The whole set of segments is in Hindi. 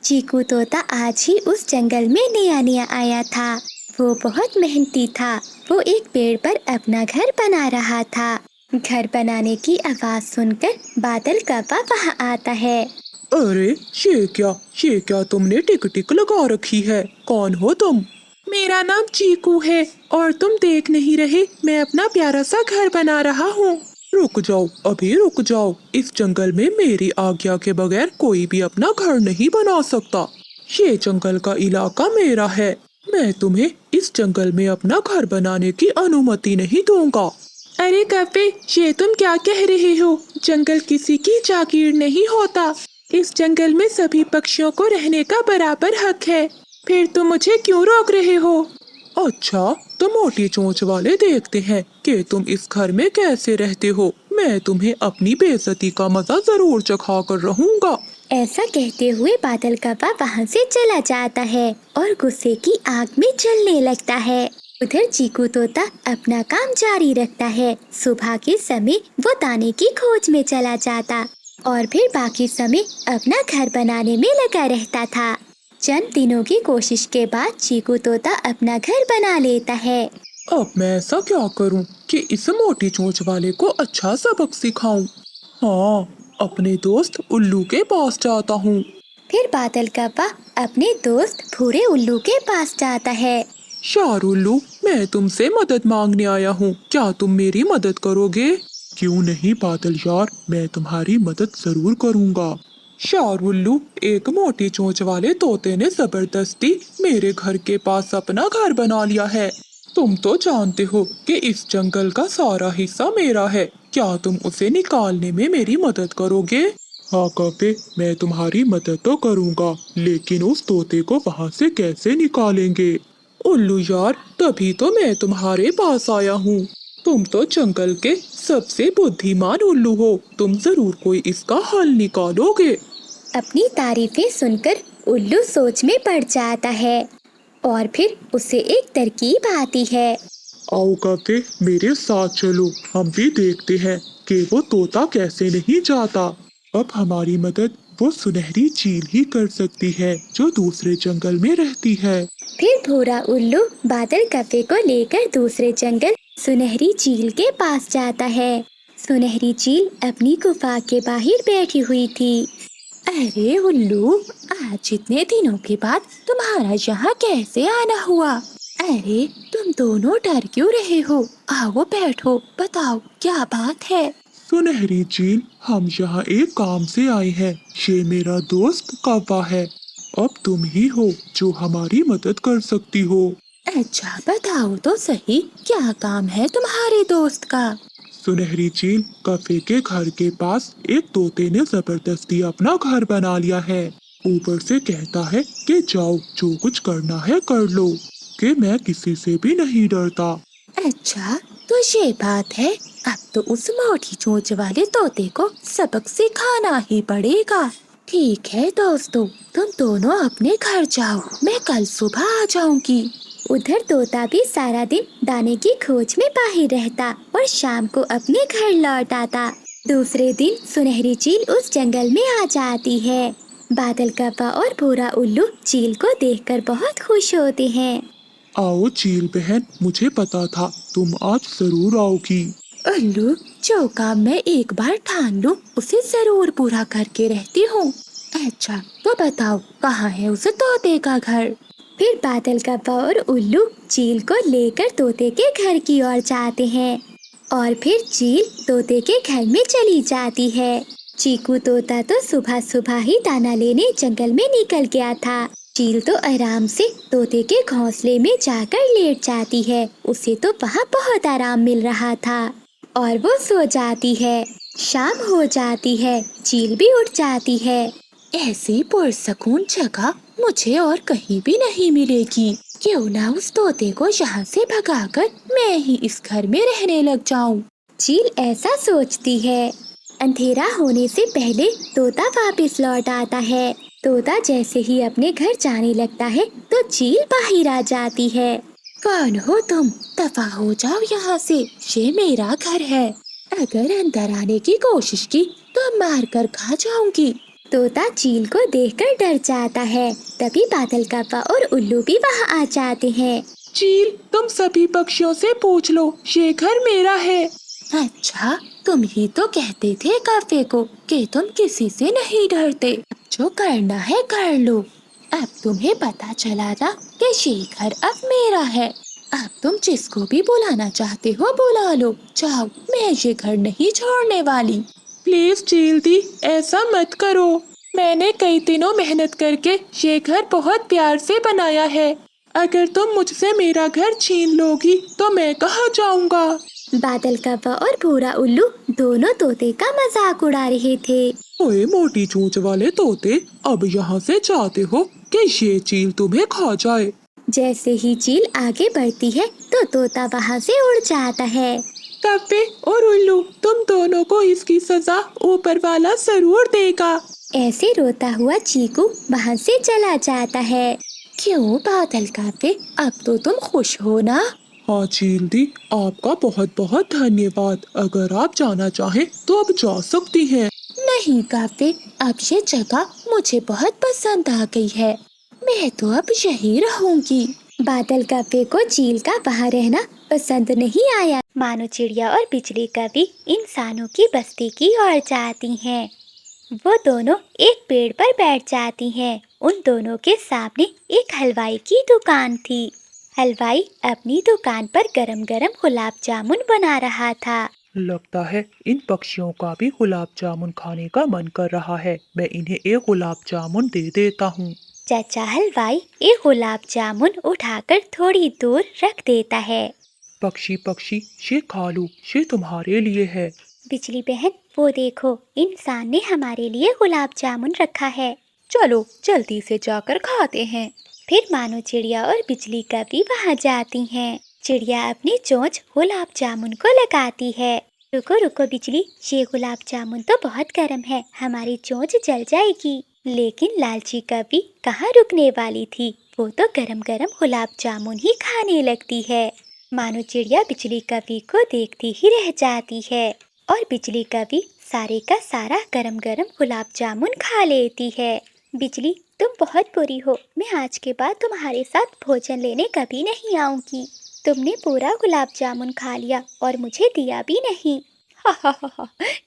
चीकू तोता आज ही उस जंगल में नया नया आया था। वो बहुत मेहनती था। वो एक पेड़ पर अपना घर बना रहा था। घर बनाने की आवाज सुनकर बादल कौवा वहाँ आता है। अरे ये क्या तुमने टिक टिक लगा रखी है? कौन हो तुम? मेरा नाम चीकू है और तुम देख नहीं रहे मैं अपना प्यारा सा घर बना रहा हूँ। रुक जाओ, अभी रुक जाओ। इस जंगल में मेरी आज्ञा के बगैर कोई भी अपना घर नहीं बना सकता। ये जंगल का इलाका मेरा है। मैं तुम्हें इस जंगल में अपना घर बनाने की अनुमति नहीं दूंगा। अरे कौवे, ये तुम क्या कह रहे हो? जंगल किसी की जागीर नहीं होता। इस जंगल में सभी पक्षियों को रहने का बराबर हक है। फिर तुम मुझे क्यों रोक रहे हो? अच्छा, तो मोटी चोंच वाले देखते हैं कि तुम इस घर में कैसे रहते हो। मैं तुम्हें अपनी बेइज्जती का मजा जरूर चखा कर रहूंगा। ऐसा कहते हुए बादल कौवा वहाँ से चला जाता है और गुस्से की आग में जलने लगता है। उधर चीकू तोता अपना काम जारी रखता है। सुबह के समय वो दाने की खोज में चला जाता और फिर बाकी समय अपना घर बनाने में लगा रहता था। चंद दिनों की कोशिश के बाद चीकू तोता अपना घर बना लेता है। अब मैं ऐसा क्या करूं कि इस मोटी चोंच वाले को अच्छा सबक सिखाऊं? हाँ, अपने दोस्त उल्लू के पास जाता हूँ। फिर बादल कौवा अपने दोस्त भूरे उल्लू के पास जाता है। यार उल्लू, मैं तुमसे मदद मांगने आया हूँ। क्या तुम मेरी मदद करोगे? क्यों नहीं बादल यार, मैं तुम्हारी मदद जरूर करूँगा। यार उल्लू, एक मोटी चोंच वाले तोते ने जबरदस्ती मेरे घर के पास अपना घर बना लिया है। तुम तो जानते हो कि इस जंगल का सारा हिस्सा मेरा है। क्या तुम उसे निकालने में मेरी मदद करोगे? हाँ कौवे, मैं तुम्हारी मदद तो करूँगा, लेकिन उस तोते को वहाँ से कैसे निकालेंगे? उल्लू यार, तभी तो मैं तुम्हारे पास आया हूँ। तुम तो जंगल के सबसे बुद्धिमान उल्लू हो। तुम जरूर कोई इसका हल निकालोगे। अपनी तारीफें सुनकर उल्लू सोच में पड़ जाता है और फिर उसे एक तरकीब आती है। आओ कौवे, मेरे साथ चलो। हम भी देखते हैं कि वो तोता कैसे नहीं जाता। अब हमारी मदद वो सुनहरी चील ही कर सकती है जो दूसरे जंगल में रहती है। फिर भूरा उल्लू बादल कौवे को लेकर दूसरे जंगल सुनहरी चील के पास जाता है। सुनहरी चील अपनी गुफा के बाहर बैठी हुई थी। अरे उल्लू, आज इतने दिनों के बाद तुम्हारा यहाँ कैसे आना हुआ? अरे तुम दोनों डर क्यों रहे हो? आओ बैठो, बताओ क्या बात है? सुनहरी चील, हम यहाँ एक काम से आए हैं। ये मेरा दोस्त कौवा है। अब तुम ही हो जो हमारी मदद कर सकती हो। अच्छा बताओ तो सही, क्या काम है तुम्हारे दोस्त का? सुनहरी चील, कौवे के घर के पास एक तोते ने जबरदस्ती अपना घर बना लिया है। ऊपर से कहता है कि जाओ, जो कुछ करना है कर लो, कि मैं किसी से भी नहीं डरता। अच्छा तो ये बात है, अब तो उस मोटी चोंच वाले तोते को सबक सिखाना ही पड़ेगा। ठीक है दोस्तों, तुम दोनों अपने घर जाओ, मैं कल सुबह आ जाऊंगी। उधर तोता भी सारा दिन दाने की खोज में बाहर रहता और शाम को अपने घर लौट आता। दूसरे दिन सुनहरी चील उस जंगल में आ जाती है। बादल कौवा और भूरा उल्लू चील को देखकर बहुत खुश होते हैं। आओ चील बहन, मुझे पता था तुम आज जरूर आओगी। उल्लू, जो काम मैं एक बार ठान लूं उसे जरूर पूरा करके रहती हूँ। अच्छा तो बताओ, कहाँ है उस तोते का घर? फिर बादल कौवा और उल्लू चील को लेकर तोते के घर की ओर जाते हैं और फिर चील तोते के घर में चली जाती है। चीकू तोता तो सुबह सुबह ही दाना लेने जंगल में निकल गया था। चील तो आराम से तोते के घोंसले में जाकर लेट जाती है। उसे तो वहाँ बहुत आराम मिल रहा था और वो सो जाती है। शाम हो जाती है, चील भी उठ जाती है। ऐसी पुरसकून जगह मुझे और कहीं भी नहीं मिलेगी। क्यों ना उस तोते को यहाँ से भगाकर मैं ही इस घर में रहने लग जाऊं। चील ऐसा सोचती है। अंधेरा होने से पहले तोता वापस लौट आता है। तोता जैसे ही अपने घर जाने लगता है तो चील बाहर आ जाती है। कौन हो तुम? दफा हो जाओ यहाँ से, ये मेरा घर है। अगर अंदर आने की कोशिश की तो मार कर खा जाऊंगी। तोता चील को देखकर डर जाता है। तभी बादल कव्वा और उल्लू भी वहाँ आ जाते हैं। चील, तुम सभी पक्षियों से पूछ लो, ये घर मेरा है। अच्छा, तुम ही तो कहते थे कव्वे को कि तुम किसी से नहीं डरते। अब जो करना है कर लो। अब तुम्हें पता चला था कि ये घर अब मेरा है। अब तुम जिसको भी बुलाना चाहते हो बुला लो। जाओ, मैं ये घर नहीं छोड़ने वाली। प्लीज चील दी, ऐसा मत करो। मैंने कई दिनों मेहनत करके ये घर बहुत प्यार से बनाया है। अगर तुम मुझसे मेरा घर छीन लोगी तो मैं कहाँ जाऊँगा। बादल कव्वा और भूरा उल्लू दोनों तोते का मजाक उड़ा रहे थे। ओए मोटी चोंच वाले तोते, अब यहाँ से चाहते हो कि ये चील तुम्हें खा जाए। जैसे ही चील आगे बढ़ती है तो तोता वहाँ से उड़ जाता है। कव्वे और उल्लू, तुम दोनों को इसकी सजा ऊपर वाला जरूर देगा। ऐसे रोता हुआ चीकू वहाँ से चला जाता है। क्यों बादल कव्वे, अब तो तुम खुश हो ना? हाँ चील दी, आपका बहुत बहुत धन्यवाद। अगर आप जाना चाहें तो अब जा सकती हैं। नहीं कव्वे, अब ये जगह मुझे बहुत पसंद आ गई है। मैं तो अब यहीं रहूंगी। बादल कव्वे को चील का वहाँ रहना पसंद नहीं आया। मानो चिड़िया और बिजली कभी इंसानों की बस्ती की ओर जाती हैं। वो दोनों एक पेड़ पर बैठ जाती हैं। उन दोनों के सामने एक हलवाई की दुकान थी। हलवाई अपनी दुकान पर गरम गरम गुलाब जामुन बना रहा था। लगता है इन पक्षियों का भी गुलाब जामुन खाने का मन कर रहा है। मैं इन्हें एक गुलाब जामुन दे देता हूँ। चाचा हलवाई एक गुलाब जामुन उठाकर थोड़ी दूर रख देता है। पक्षी पक्षी, ये खा लो, ये तुम्हारे लिए है। बिजली बहन, वो देखो, इंसान ने हमारे लिए गुलाब जामुन रखा है। चलो जल्दी से जाकर खाते हैं। फिर मानो चिड़िया और बिजली कभी वहाँ जाती हैं। चिड़िया अपनी चोंच गुलाब जामुन को लगाती है। रुको रुको बिजली, ये गुलाब जामुन तो बहुत गर्म है, हमारी चोंच जल जाएगी। लेकिन लालची कभी कहाँ रुकने वाली थी, वो तो गरम गरम गुलाब जामुन ही खाने लगती है। मानो चिड़िया बिजली कभी को देखती ही रह जाती है और बिजली कभी सारे का सारा गरम गरम गुलाब जामुन खा लेती है। बिजली, तुम बहुत बुरी हो, मैं आज के बाद तुम्हारे साथ भोजन लेने कभी नहीं आऊंगी। तुमने पूरा गुलाब जामुन खा लिया और मुझे दिया भी नहीं। हा,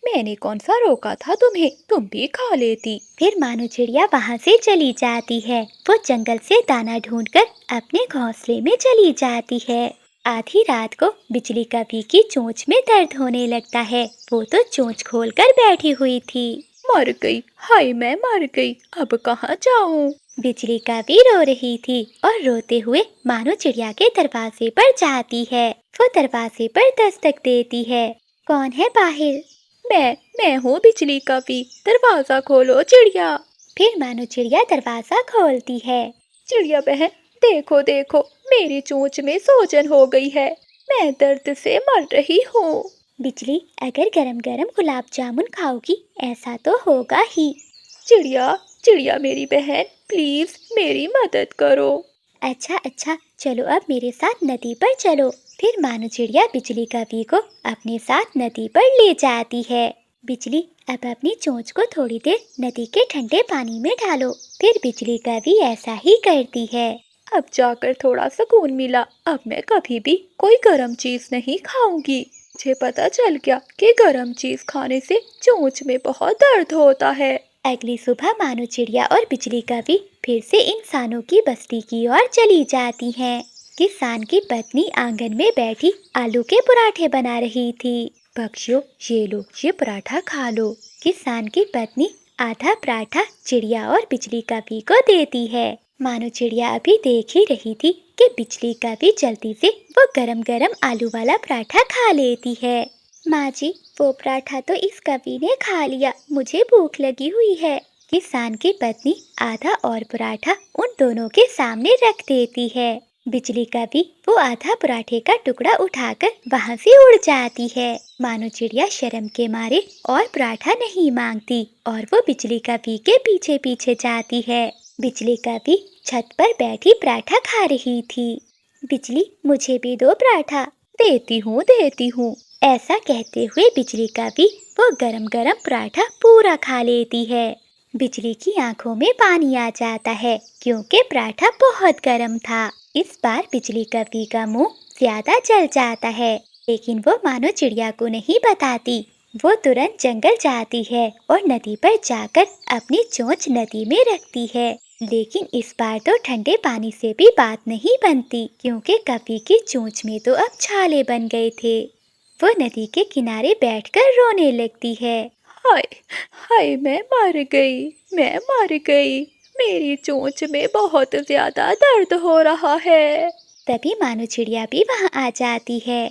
मैंने कौन सा रोका था तुम्हें, तुम भी खा लेती। फिर मानो चिड़िया वहाँ से चली जाती है। वो जंगल से दाना ढूंढकर अपने घोंसले में चली जाती है। आधी रात को बिजली कभी की चोंच में दर्द होने लगता है। वो तो चोंच खोलकर बैठी हुई थी। मर गई, हाय मैं मर गई, अब कहाँ जाऊँ? बिजली कभी रो रही थी और रोते हुए मानो चिड़िया के दरवाजे पर जाती है। वो दरवाजे पर दस्तक देती है। कौन है बाहर? मैं हूँ बिजली कभी, दरवाजा खोलो चिड़िया। फिर मानो चिड़िया दरवाजा खोलती है। चिड़िया बहन, देखो देखो, मेरी चोंच में सूजन हो गई है, मैं दर्द से मर रही हूँ। बिजली, अगर गरम गरम गुलाब जामुन खाओगी ऐसा तो होगा ही। चिड़िया चिड़िया मेरी बहन, प्लीज मेरी मदद करो। अच्छा, चलो अब मेरे साथ नदी पर चलो। फिर मानो चिड़िया बिजली कभी को अपने साथ नदी पर ले जाती है। बिजली, अब अपनी चोंच को थोड़ी देर नदी के ठंडे पानी में डालो। फिर बिजली कभी ऐसा ही करती है। अब जाकर थोड़ा सुकून मिला। अब मैं कभी भी कोई गर्म चीज नहीं खाऊंगी। मुझे पता चल गया कि गर्म चीज खाने से चोंच में बहुत दर्द होता है। अगली सुबह मानो चिड़िया और बिजली कभी फिर से इंसानों की बस्ती की ओर चली जाती हैं। किसान की पत्नी आंगन में बैठी आलू के पराठे बना रही थी। पक्षियों, ये लो, ये पराठा खा लो। किसान की पत्नी आधा पराठा चिड़िया और बिजली कभी को देती है। मानो चिड़िया अभी देख ही रही थी कि बिजली कभी जल्दी से वो गरम गरम आलू वाला पराठा खा लेती है। माँ जी, वो पराठा तो इस कभी ने खा लिया, मुझे भूख लगी हुई है। किसान की पत्नी आधा और पराठा उन दोनों के सामने रख देती है। बिजली कभी वो आधा पराठे का टुकड़ा उठाकर वहाँ से उड़ जाती है। मानो चिड़िया शर्म के मारे और पराठा नहीं मांगती और वो बिजली कभी के पीछे पीछे जाती है। बिजली कभी छत पर बैठी पराठा खा रही थी। बिजली, मुझे भी दो पराठा। देती हूँ। ऐसा कहते हुए बिजली कभी वो गरम गरम पराठा पूरा खा लेती है। बिजली की आंखों में पानी आ जाता है क्योंकि पराठा बहुत गर्म था। इस बार बिजली कवि का मुंह ज्यादा जल जाता है, लेकिन वो मानो चिड़िया को नहीं बताती। वो तुरंत जंगल जाती है और नदी पर जाकर अपनी चोंच नदी में रखती है। लेकिन इस बार तो ठंडे पानी से भी बात नहीं बनती क्योंकि कवि की चोंच में तो अब छाले बन गए थे। वो नदी के किनारे बैठकर रोने लगती है। हाय हाय, मैं मर गई, मेरी चोंच में बहुत ज्यादा दर्द हो रहा है। तभी मानो चिड़िया भी वहाँ आ जाती है।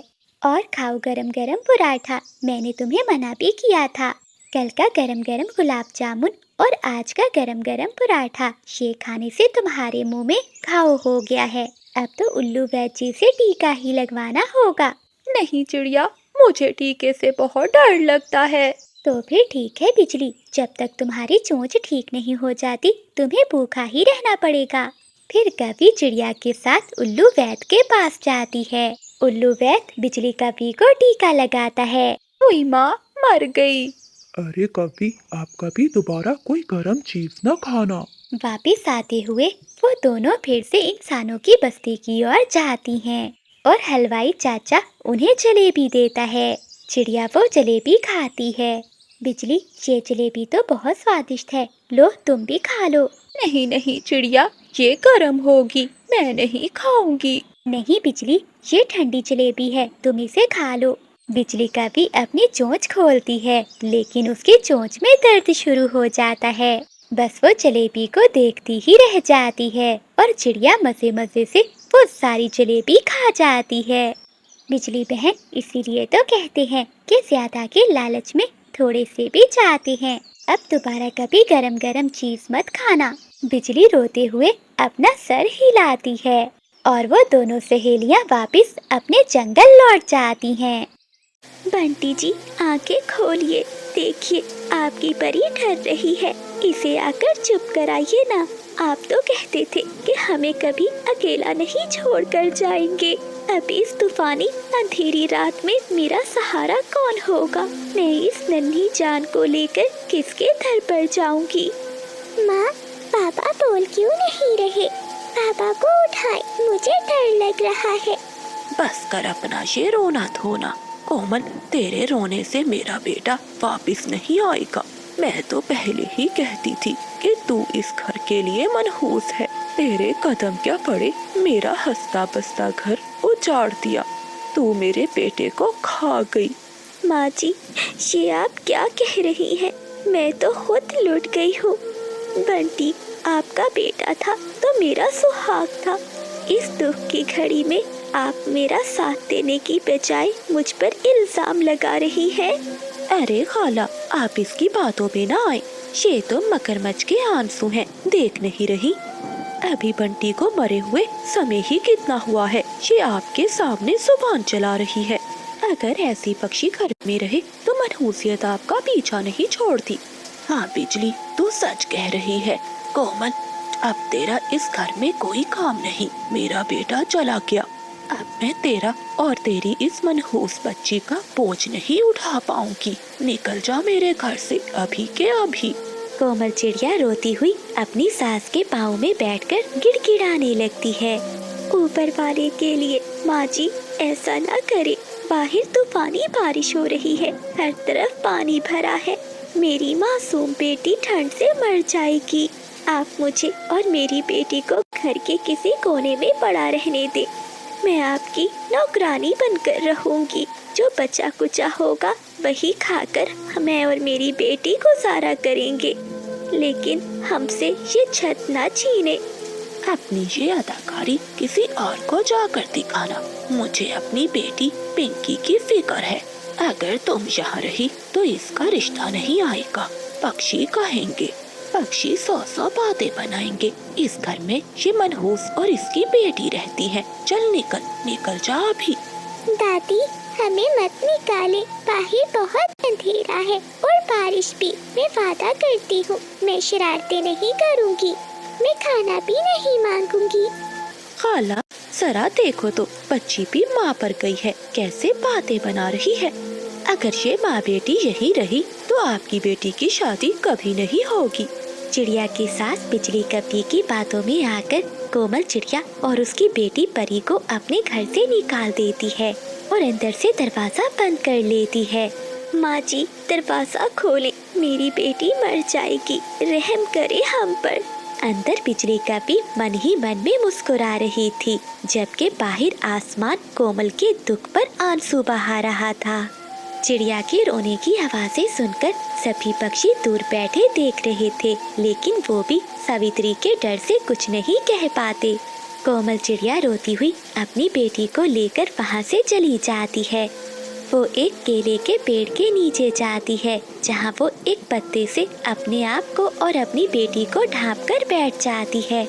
और खाओ गरम गरम पराठा, मैंने तुम्हें मना भी किया था। कल का गरम गरम गुलाब जामुन और आज का गरम गरम पराठा, ये खाने से तुम्हारे मुंह में घाव हो गया है। अब तो उल्लू वैद्य से टीका ही लगवाना होगा। नहीं चिड़िया, मुझे टीके से बहुत डर लगता है। तो फिर ठीक है बिजली, जब तक तुम्हारी चोंच ठीक नहीं हो जाती तुम्हें भूखा ही रहना पड़ेगा। फिर कवि चिड़िया के साथ उल्लू वैद्य के पास जाती है। उल्लू वैद्य बिजली कवि को टीका लगाता है। हुई माँ, मर गई। अरे कभी आप कभी दोबारा कोई गर्म चीज न खाना। वापिस आते हुए वो दोनों फिर से इंसानों की बस्ती की ओर जाती हैं और हलवाई चाचा उन्हें जलेबी देता है। चिड़िया वो जलेबी खाती है। बिजली, ये जलेबी तो बहुत स्वादिष्ट है, लो तुम भी खा लो। नहीं नहीं चिड़िया, ये गर्म होगी, मैं नहीं खाऊंगी। नहीं बिजली, ये ठंडी जलेबी है, तुम इसे खा लो। बिजली कभी अपनी चोंच खोलती है, लेकिन उसकी चोंच में दर्द शुरू हो जाता है। बस वो जलेबी को देखती ही रह जाती है और चिड़िया मजे मजे से वो सारी जलेबी खा जाती है। बिजली बहन, इसीलिए तो कहते हैं कि ज्यादा के लालच में थोड़े से भी चाहते हैं। अब दोबारा कभी गरम गरम चीज मत खाना। बिजली रोते हुए अपना सर हिलाती है और वो दोनों सहेलियां वापस अपने जंगल लौट जाती हैं। बंटी जी, आंखें खोलिए, देखिए आपकी परी डर रही है, इसे आकर चुप कराइए ना। आप तो कहते थे कि हमें कभी अकेला नहीं छोड़कर जाएंगे। अब इस तूफानी अंधेरी रात में मेरा सहारा कौन होगा? मैं इस नन्ही जान को लेकर किसके दर पर जाऊंगी? माँ, पापा बोल क्यों नहीं रहे? पापा को उठाए, मुझे डर लग रहा है। बस कर अपना ये रोना धोना। कोमल, तेरे रोने से मेरा बेटा वापस नहीं आएगा। मैं तो पहले ही कहती थी कि तू इस घर के लिए मनहूस है। तेरे कदम क्या पड़े, मेरा हंसता बसता घर उजाड़ दिया। तू मेरे बेटे को खा गई। माँ जी, ये आप क्या कह रही हैं? मैं तो खुद लुट गई हूँ। बंटी आपका बेटा था तो मेरा सुहाग था। इस दुख की घड़ी में आप मेरा साथ देने की बजाय मुझ पर इल्जाम लगा रही हैं। अरे खाला, आप इसकी बातों में ना आए। ये तो मगरमच्छ के आंसू हैं, देख नहीं रही? अभी बंटी को मरे हुए समय ही कितना हुआ है, ये आपके सामने जुबान चला रही है। अगर ऐसी पक्षी घर में रहे तो मनहूसियत आपका पीछा नहीं छोड़ती। हाँ बिजली, तू सच कह रही है। कोमल, अब तेरा इस घर में कोई काम नहीं। मेरा बेटा चला गया, अब मैं तेरा और तेरी इस मनहूस बच्ची का बोझ नहीं उठा पाऊंगी। निकल जा मेरे घर से अभी के अभी। कोमल चिड़िया रोती हुई अपनी सास के पाँव में बैठकर गिड़गिड़ाने लगती है। ऊपर वाले के लिए माँ जी ऐसा ना करे। बाहर तूफानी बारिश हो रही है, हर तरफ पानी भरा है। मेरी मासूम बेटी ठंड से मर जाएगी। आप मुझे और मेरी बेटी को घर के किसी कोने में पड़ा रहने दे। मैं आपकी नौकरानी बनकर रहूंगी। जो बचा कुचा होगा वही खाकर मैं और मेरी बेटी गुजारा करेंगे, लेकिन हमसे ये छत ना छीने। अपनी ये अदाकारी किसी और को जाकर दिखाना। मुझे अपनी बेटी पिंकी की फिक्र है। अगर तुम यहाँ रही तो इसका रिश्ता नहीं आएगा। पक्षी कहेंगे, पक्षी 100 बातें बनाएंगे। इस घर में ये मनहूस और इसकी बेटी रहती है। चल निकल, निकल जा अभी। दादी, हमें मत निकाले, बाहर बहुत अंधेरा है और बारिश भी। मैं वादा करती हूँ मैं शरारतें नहीं करूँगी, मैं खाना भी नहीं मांगूंगी। खाला, जरा देखो तो बच्ची भी माँ पर गई है, कैसे बातें बना रही है। अगर ये माँ बेटी यही रही तो आपकी बेटी की शादी कभी नहीं होगी। चिड़िया की सास बिजली कपी की बातों में आकर कोमल चिड़िया और उसकी बेटी परी को अपने घर से निकाल देती है और अंदर से दरवाजा बंद कर लेती है। माँ जी, दरवाजा खोले, मेरी बेटी मर जाएगी, रहम करे हम पर। अंदर बिजली कपी मन ही मन में मुस्कुरा रही थी, जबकि बाहर आसमान कोमल के दुख पर आंसू बहा रहा था। चिड़िया के रोने की आवाजें सुनकर सभी पक्षी दूर बैठे देख रहे थे, लेकिन वो भी सावित्री के डर से कुछ नहीं कह पाते। कोमल चिड़िया रोती हुई अपनी बेटी को लेकर वहाँ से चली जाती है। वो एक केले के पेड़ के नीचे जाती है, जहाँ वो एक पत्ते से अपने आप को और अपनी बेटी को ढांप कर बैठ जाती है।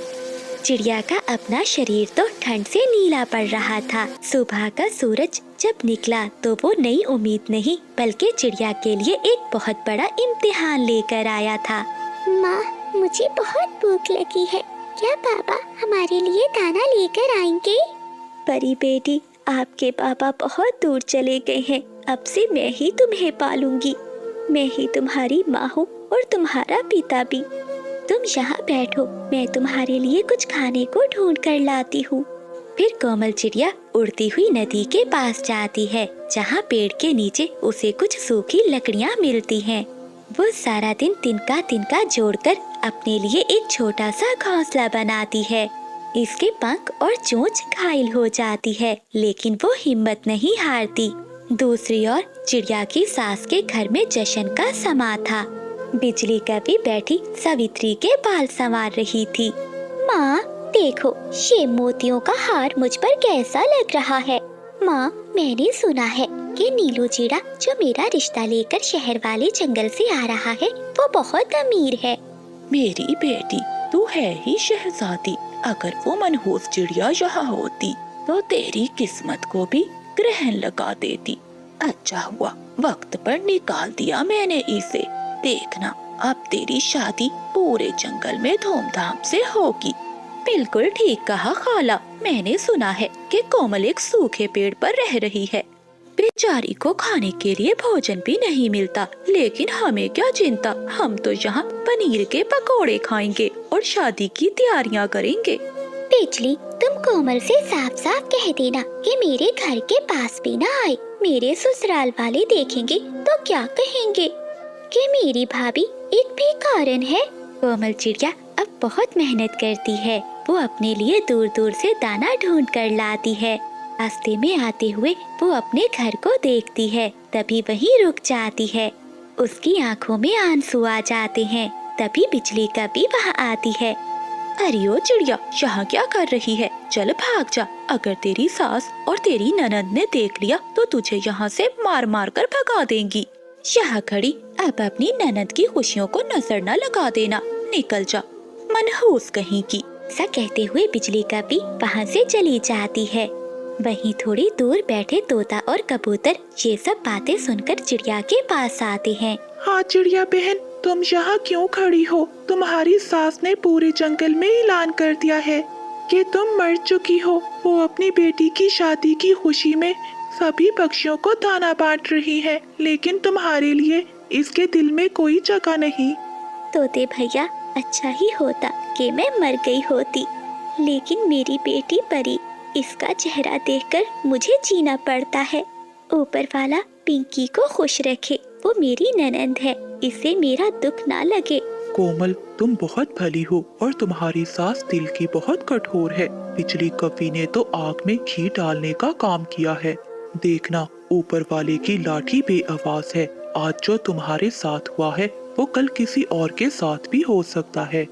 चिड़िया का अपना शरीर तो ठंड से नीला पड़ रहा था। सुबह का सूरज जब निकला तो वो नई उम्मीद नहीं बल्कि चिड़िया के लिए एक बहुत बड़ा इम्तिहान लेकर आया था। माँ, मुझे बहुत भूख लगी है, क्या पापा हमारे लिए दाना लेकर आएंगे? परी बेटी, आपके पापा बहुत दूर चले गए हैं, अब से मैं ही तुम्हें पालूंगी। मैं ही तुम्हारी माँ हूँ और तुम्हारा पिता भी। तुम यहाँ बैठो, मैं तुम्हारे लिए कुछ खाने को ढूंढ कर लाती हूँ। फिर कोमल चिड़िया उड़ती हुई नदी के पास जाती है, जहाँ पेड़ के नीचे उसे कुछ सूखी लकड़ियाँ मिलती हैं। वो सारा दिन तिनका जोड़कर अपने लिए एक छोटा सा घोंसला बनाती है। इसके पंख और चोंच घायल हो जाती है, लेकिन वो हिम्मत नहीं हारती। दूसरी ओर चिड़िया की सास के घर में जश्न का समा था। बिजली कभी बैठी सावित्री के बाल संवार रही थी। माँ देखो, ये मोतियों का हार मुझ पर कैसा लग रहा है। माँ, मैंने सुना है कि नीलू चिड़ा जो मेरा रिश्ता लेकर शहर वाले जंगल से आ रहा है, वो बहुत अमीर है। मेरी बेटी, तू है ही शहजादी। अगर वो मनहूस चिड़िया यहाँ होती तो तेरी किस्मत को भी ग्रहण लगा देती। अच्छा हुआ वक्त पर निकाल दिया मैंने इसे। देखना, अब तेरी शादी पूरे जंगल में धूमधाम से होगी। बिल्कुल ठीक कहा खाला, मैंने सुना है कि कोमल एक सूखे पेड़ पर रह रही है। बेचारी को खाने के लिए भोजन भी नहीं मिलता, लेकिन हमें क्या चिंता, हम तो यहाँ पनीर के पकोड़े खाएंगे और शादी की तैयारियाँ करेंगे। बिजली, तुम कोमल से साफ साफ कह देना कि मेरे घर के पास भी ना आए। मेरे ससुराल वाले देखेंगे तो क्या कहेंगे कि मेरी भाभी एक भिखारन है। कोमल चिड़िया अब बहुत मेहनत करती है। वो अपने लिए दूर दूर से दाना ढूंढ कर लाती है। रास्ते में आते हुए वो अपने घर को देखती है, तभी वहीं रुक जाती है। उसकी आंखों में आंसू आ जाते हैं। तभी बिजली कभी वहाँ आती है। अरे ओ चिड़िया, यहाँ क्या कर रही है? चल भाग जा, अगर तेरी सास और तेरी ननद ने देख लिया तो तुझे यहाँ से मार मार कर भगा देंगी। यहाँ खड़ी अब अपनी ननद की खुशियों को नजर न लगा देना, निकल जा मनहूस कहीं की। ऐसा कहते हुए बिजली कभी वहाँ से चली जाती है। वहीं थोड़ी दूर बैठे तोता और कबूतर ये सब बातें सुनकर चिड़िया के पास आते हैं। हाँ चिड़िया बहन, तुम यहाँ क्यों खड़ी हो? तुम्हारी सास ने पूरे जंगल में ऐलान कर दिया है कि तुम मर चुकी हो। वो अपनी बेटी की शादी की खुशी में सभी पक्षियों को दाना बांट रही है, लेकिन तुम्हारे लिए इसके दिल में कोई जगह नहीं। तोते भैया, अच्छा ही होता कि मैं मर गई होती, लेकिन मेरी बेटी परी, इसका चेहरा देखकर मुझे जीना पड़ता है। ऊपर वाला पिंकी को खुश रखे, वो मेरी ननद है, इससे मेरा दुख ना लगे। कोमल, तुम बहुत भली हो और तुम्हारी सास दिल की बहुत कठोर है। बिजली कवि ने तो आग में घी डालने का काम किया है। देखना, ऊपर वाले की लाठी बेआवाज है। आज जो तुम्हारे साथ हुआ है वो कल किसी और के साथ भी हो सकता है।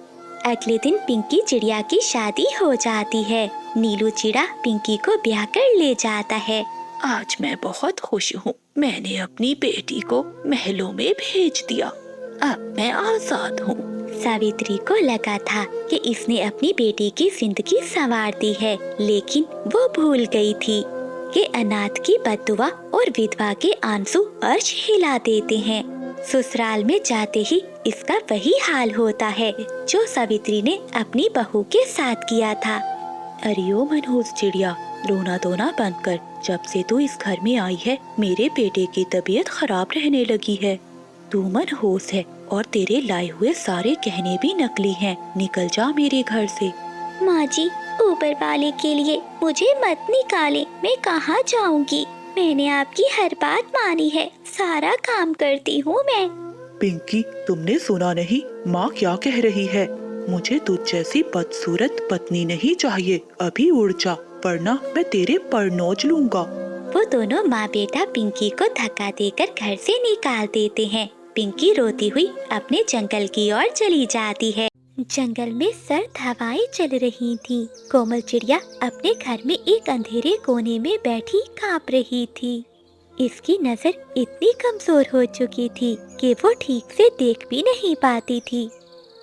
अगले दिन पिंकी चिड़िया की शादी हो जाती है। नीलू चिड़ा पिंकी को ब्याह कर ले जाता है। आज मैं बहुत खुश हूँ, मैंने अपनी बेटी को महलों में भेज दिया। अब मैं आजाद हूँ। सावित्री को लगा था कि इसने अपनी बेटी की जिंदगी संवार दी है, लेकिन वो भूल गई थी कि अनाथ की बददुआ और विधवा के आंसू अर्श हिला देते हैं। ससुराल में जाते ही इसका वही हाल होता है जो सावित्री ने अपनी बहू के साथ किया था। अरे ओ मनहूस चिड़िया, रोना धोना बंद कर। जब से तू इस घर में आई है मेरे बेटे की तबीयत खराब रहने लगी है। तू मनहूस है, और तेरे लाए हुए सारे गहने भी नकली हैं। निकल जा मेरे घर से। माँ जी, ऊपर वाले के लिए मुझे मत निकाले, मैं कहाँ जाऊंगी? मैंने आपकी हर बात मानी है, सारा काम करती हूँ मैं। पिंकी, तुमने सुना नहीं माँ क्या कह रही है? मुझे तुझ जैसी बदसूरत पत्नी नहीं चाहिए। अभी उड़ जा, वरना मैं तेरे पर नोच लूंगा। वो दोनों माँ बेटा पिंकी को धक्का देकर घर से निकाल देते हैं। पिंकी रोती हुई अपने जंगल की ओर चली जाती है। जंगल में सर्द हवाएं चल रही थी। कोमल चिड़िया अपने घर में एक अंधेरे कोने में बैठी कांप रही थी। इसकी नजर इतनी कमजोर हो चुकी थी कि वो ठीक से देख भी नहीं पाती थी।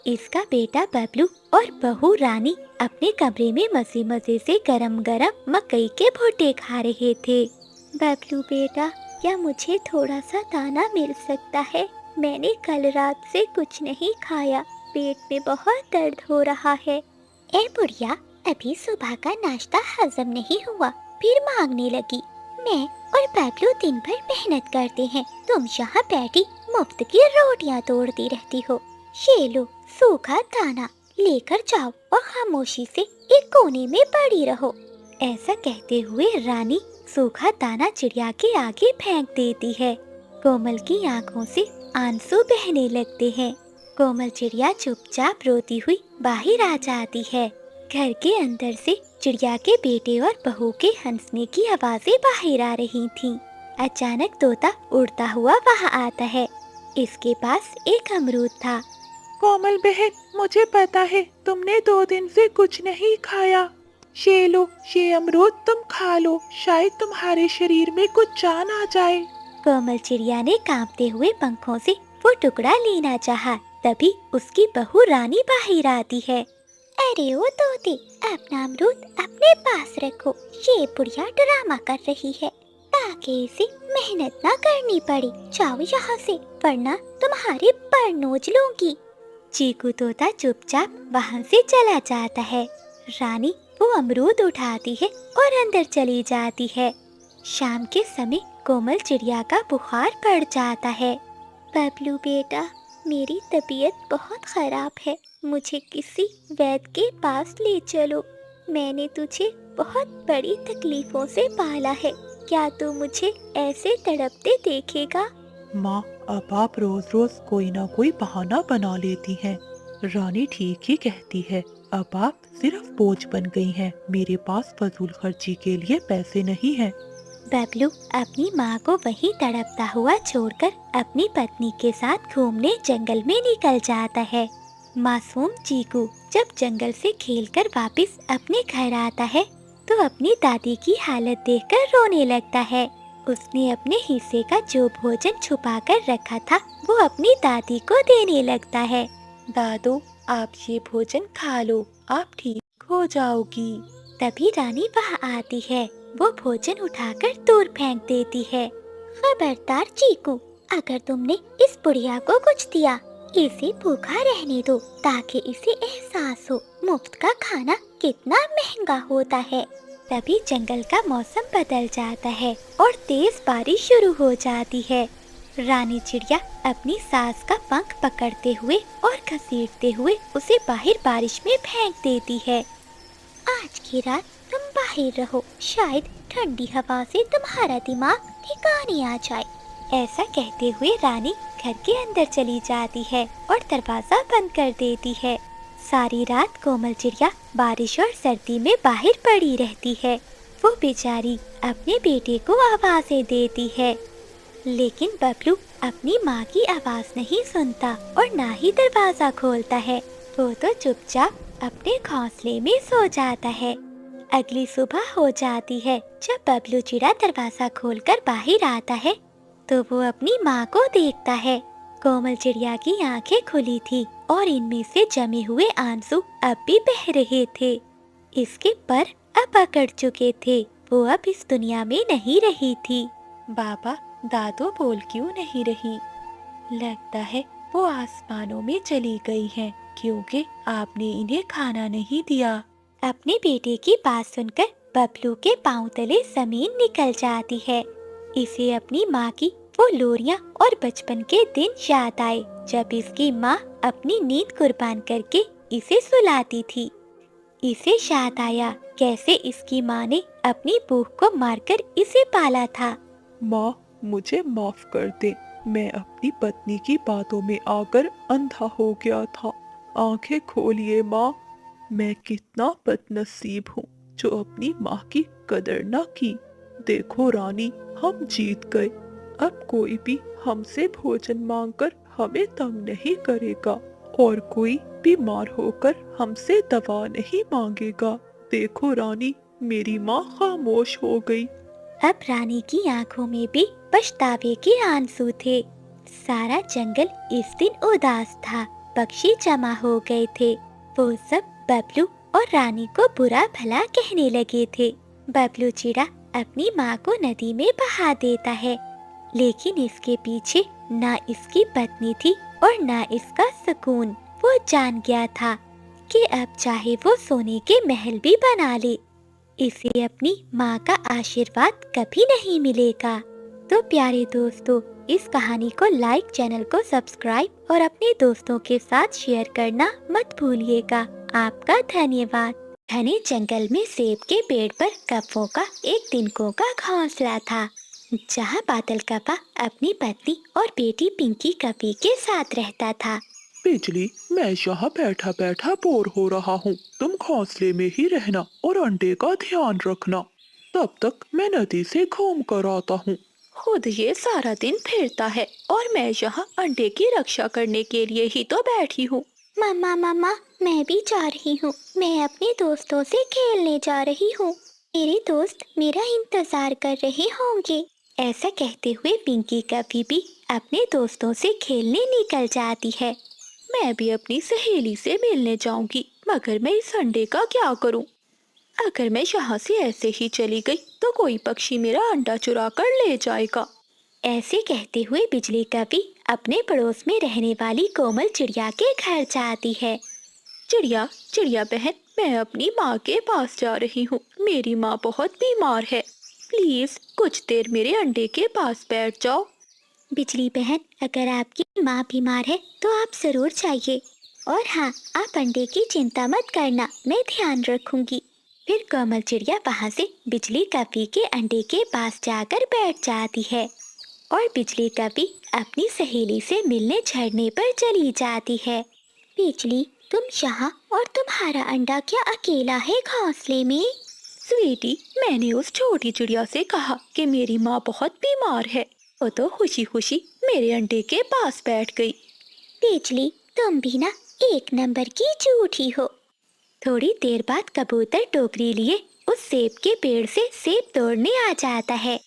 इसका बेटा बबलू और बहू रानी अपने कमरे में मजे मजे से गरम गरम मकई के भुट्टे खा रहे थे। बबलू बेटा, क्या मुझे थोड़ा सा दाना मिल सकता है? मैंने कल रात से कुछ नहीं खाया, पेट में बहुत दर्द हो रहा है। ए बुढ़िया, अभी सुबह का नाश्ता हजम नहीं हुआ, फिर मांगने लगी। मैं और बबलू दिन भर मेहनत करते हैं, तुम यहाँ बैठी मुफ्त की रोटियाँ तोड़ती रहती हो। ये लो सूखा दाना, लेकर जाओ और खामोशी से एक कोने में पड़ी रहो। ऐसा कहते हुए रानी सूखा दाना चिड़िया के आगे फेंक देती है। कोमल की आंखों से आंसू बहने लगते हैं। कोमल चिड़िया चुपचाप रोती हुई बाहर आ जाती है। घर के अंदर से चिड़िया के बेटे और बहू के हंसने की आवाजें बाहर आ रही थीं। अचानक तोता उड़ता हुआ वहां आता है। इसके पास एक अमरूद था। कोमल बहन, मुझे पता है तुमने 2 दिन से कुछ नहीं खाया। ये लो, ये अमरूद तुम खा लो, शायद तुम्हारे शरीर में कुछ जान आ जाए। कोमल चिड़िया ने कांपते हुए पंखों से वो टुकड़ा लेना चाहा, तभी उसकी बहू रानी बाहर आती है। अरे ओ तोते, अपना अमरूद अपने पास रखो, ये बुढ़िया ड्रामा कर रही है ताकि इसे मेहनत ना करनी पड़े। जाओ यहाँ से, वरना तुम्हारे पर नोच लूंगी। चीकू तोता चुपचाप वहाँ से चला जाता है। रानी वो अमरूद उठाती है और अंदर चली जाती है। शाम के समय कोमल चिड़िया का बुखार पड़ जाता है। बबलू बेटा, मेरी तबीयत बहुत खराब है, मुझे किसी वैद्य के पास ले चलो। मैंने तुझे बहुत बड़ी तकलीफों से पाला है, क्या तू मुझे ऐसे तड़पते देखेगा? माँ, अब आप रोज रोज कोई ना कोई बहाना बना लेती हैं। रानी ठीक ही कहती है, अब आप सिर्फ बोझ बन गई हैं। मेरे पास फजूल खर्ची के लिए पैसे नहीं हैं। बबलू अपनी माँ को वहीं तड़पता हुआ छोड़कर अपनी पत्नी के साथ घूमने जंगल में निकल जाता है। मासूम चीकू जब जंगल से खेलकर वापस अपने घर आता है तो अपनी दादी की हालत देखकर रोने लगता है। उसने अपने हिस्से का जो भोजन छुपा कर रखा था वो अपनी दादी को देने लगता है। दादू, आप ये भोजन खा लो, आप ठीक हो जाओगी। तभी रानी वहाँ आती है। वो भोजन उठाकर दूर फेंक देती है। खबरदार चीकू, अगर तुमने इस बुढ़िया को कुछ दिया, इसे भूखा रहने दो ताकि इसे एहसास हो मुफ्त का खाना कितना महंगा होता है। तभी जंगल का मौसम बदल जाता है और तेज बारिश शुरू हो जाती है। रानी चिड़िया अपनी सास का पंख पकड़ते हुए और घसीटते हुए उसे बाहर बारिश में फेंक देती है। आज की रात तुम बाहर रहो, शायद ठंडी हवा से तुम्हारा दिमाग ठिकाने आ जाए। ऐसा कहते हुए रानी घर के अंदर चली जाती है और दरवाजा बंद कर देती है। सारी रात कोमल चिड़िया बारिश और सर्दी में बाहर पड़ी रहती है। वो बेचारी अपने बेटे को आवाज़ें देती है, लेकिन बबलू अपनी माँ की आवाज़ नहीं सुनता और ना ही दरवाज़ा खोलता है। वो तो चुपचाप अपने घोंसले में सो जाता है। अगली सुबह हो जाती है। जब बबलू चिड़ा दरवाज़ा खोलकर बाहर आता है तो वो अपनी माँ को देखता है। कोमल चिड़िया की आंखें खुली थी और इनमें से जमे हुए आंसू अब भी बह रहे थे। इसके पर अब अकड़ चुके थे। वो अब इस दुनिया में नहीं रही थी। बाबा, दादू बोल क्यों नहीं रही? लगता है वो आसमानों में चली गई हैं, क्योंकि आपने इन्हें खाना नहीं दिया। अपने बेटे की बात सुनकर बबलू के पांव तले जमीन निकल जाती है। इसे अपनी माँ की वो लोरियां और बचपन के दिन याद आए जब इसकी माँ अपनी नींद कुर्बान करके इसे सुलाती थी। इसे याद आया कैसे इसकी माँ ने अपनी भूख को मारकर इसे पाला था। माँ, मुझे माफ कर दे। मैं अपनी पत्नी की बातों में आकर अंधा हो गया था। आंखें खोलिए माँ। मैं कितना बदनसीब हूँ जो अपनी माँ की कदर न की। देखो रानी, हम जीत गए। अब कोई भी हमसे भोजन मांगकर हमें तंग नहीं करेगा और कोई बीमार होकर हमसे दवा नहीं मांगेगा। देखो रानी, मेरी माँ खामोश हो गई। अब रानी की आंखों में भी पछतावे के आंसू थे। सारा जंगल इस दिन उदास था। पक्षी जमा हो गए थे। वो सब बबलू और रानी को बुरा भला कहने लगे थे। बबलू चिड़ा अपनी माँ को नदी में बहा देता है, लेकिन इसके पीछे ना इसकी पत्नी थी और ना इसका सुकून। वो जान गया था कि अब चाहे वो सोने के महल भी बना ले, इसे अपनी माँ का आशीर्वाद कभी नहीं मिलेगा। तो प्यारे दोस्तों, इस कहानी को लाइक, चैनल को सब्सक्राइब और अपने दोस्तों के साथ शेयर करना मत भूलिएगा। आपका धन्यवाद। घने जंगल में सेब के पेड़ पर कप्पों का एक तिनकों का घोंसला था, जहाँ बादल कप्पा अपनी पत्नी और बेटी पिंकी कपी के साथ रहता था। बिजली, मैं यहाँ बैठा बैठा बोर हो रहा हूँ। तुम घोंसले में ही रहना और अंडे का ध्यान रखना। तब तक मैं नदी से घूम कर आता हूँ। खुद ये सारा दिन फिरता है और मैं यहाँ अंडे की रक्षा करने के लिए ही तो बैठी हूँ। मम्मा मम्मा, मैं भी जा रही हूँ। मैं अपने दोस्तों से खेलने जा रही हूँ। मेरे दोस्त मेरा इंतजार कर रहे होंगे। ऐसा कहते हुए पिंकी कभी भी अपने दोस्तों से खेलने निकल जाती है। मैं भी अपनी सहेली से मिलने जाऊंगी, मगर मैं इस अंडे का क्या करूं? अगर मैं यहाँ से ऐसे ही चली गई तो कोई पक्षी मेरा अंडा चुरा कर ले जाएगा। ऐसे कहते हुए बिजली कभी अपने पड़ोस में रहने वाली कोमल चिड़िया के घर जाती है। चिड़िया, चिड़िया बहन, मैं अपनी माँ के पास जा रही हूँ। मेरी माँ बहुत बीमार है। प्लीज कुछ देर मेरे अंडे के पास बैठ जाओ। बिजली बहन, अगर आपकी माँ बीमार है तो आप जरूर जाइए। और हाँ, आप अंडे की चिंता मत करना, मैं ध्यान रखूंगी। फिर कोमल चिड़िया वहाँ से बिजली कपी के अंडे के पास जाकर बैठ जाती है और बिजली कपी अपनी सहेली से मिलने झरने पर चली जाती है। बिजली, तुम यहाँ और तुम्हारा अंडा क्या अकेला है घोंसले में? स्वीटी, मैंने उस छोटी चिड़िया से कहा कि मेरी माँ बहुत बीमार है। वो तो खुशी खुशी मेरे अंडे के पास बैठ गई। बिजली, तुम भी ना एक नंबर की झूठी हो। थोड़ी देर बाद कबूतर टोकरी लिए उस सेब के पेड़ से सेब तोड़ने आ जाता है।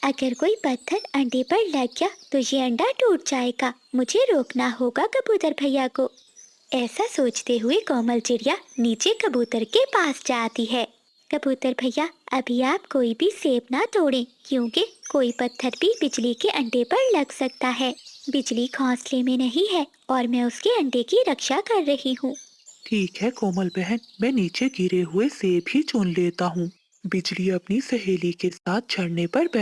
अगर कोई पत्थर अंडे पर लग गया तो ये अंडा टूट जाएगा। मुझे रोकना होगा कबूतर भैया को। ऐसा सोचते हुए कोमल चिड़िया नीचे कबूतर के पास जाती है। कबूतर भैया, अभी आप कोई भी सेब ना तोड़ें, क्योंकि कोई पत्थर भी बिजली के अंडे पर लग सकता है। बिजली घोंसले में नहीं है और मैं उसके अंडे की रक्षा कर रही हूँ। ठीक है कोमल बहन, मैं नीचे गिरे हुए सेब ही चुन लेता हूँ। बिजली अपनी सहेली के साथ झरने पर बैठ